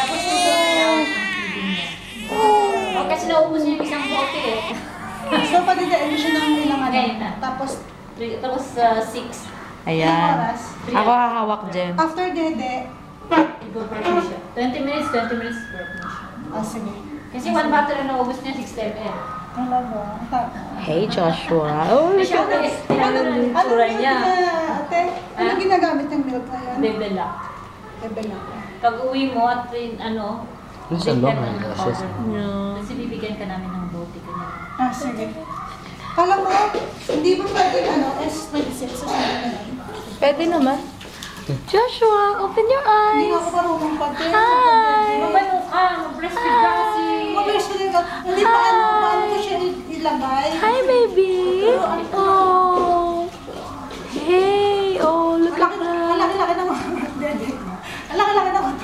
Tapos tutunayawan ang feeding niya. O kasi naubos niya yung isang bote eh. So, padidain mo siya ng ilang ano. Ngayon na. Tapos, 6. Ayan. oras. Ako hahawak dyan. After dede, Ibo-burp mo siya. 20 minutes burp mo siya. sige. Kasi 1 bottle na naubos niya, 60 ml. Talaga. Hey, Joshua. Oh, Kasi ako Ano yung tsura niya. Ate, ano ginagamit ng milk na yan? Bebela. Bebe na. Pag uwi mo at Minsan bigyan lang, ka ng may powder. gases. Yeah. Kasi bibigyan ka namin ng bote kanya. Sige. Kala mo, hindi ba pwede S26 sa sabi na yan? Pwede naman. Joshua, open your Hindi eyes. ako marunong pati. Hi! Mabalo ka, mag-breastfeed ka kasi. Mabilis ko din. Hindi pa paano ko siya ilagay. Hi, baby. Oh. Hey. Oh, look at that. Malaki-laki na mga dede. Malaki-laki na mga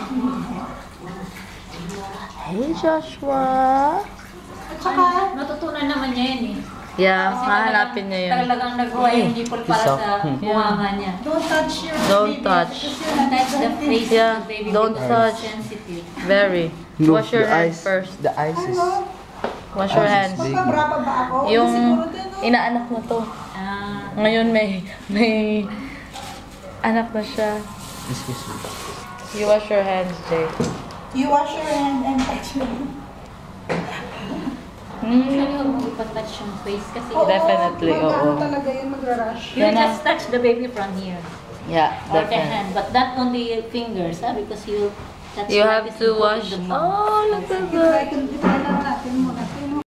Hey, Joshua. At saka, Natutunan naman niya yan eh. Yeah, Kasi hahanapin niya yun. Talagang nagawa yung nipple para Isa. sa buwangan niya. don't touch your Don't baby. touch. Because you're Touch the not face Yeah, of the baby don't because touch. it's sensitive. Very. Look, Wash your the hands eyes. first. The eyes is... Ano? Wash your hands. Magpabrapa ba ako? Yung Siguro din, no? inaanak mo to. Ah, Ngayon may anak na siya. Excuse me. You wash your hands, Jay. You wash your hand and touch your usually huwag mo ipatouch yung face kasi Oo, Definitely, mag-ano oo. talaga yun, magra-rush. you just touch the baby from here Yeah, or the definitely. hand, but not only fingers, because you touch You like have this to and put wash. in the mouth. Oh, look at Try that. ko, try na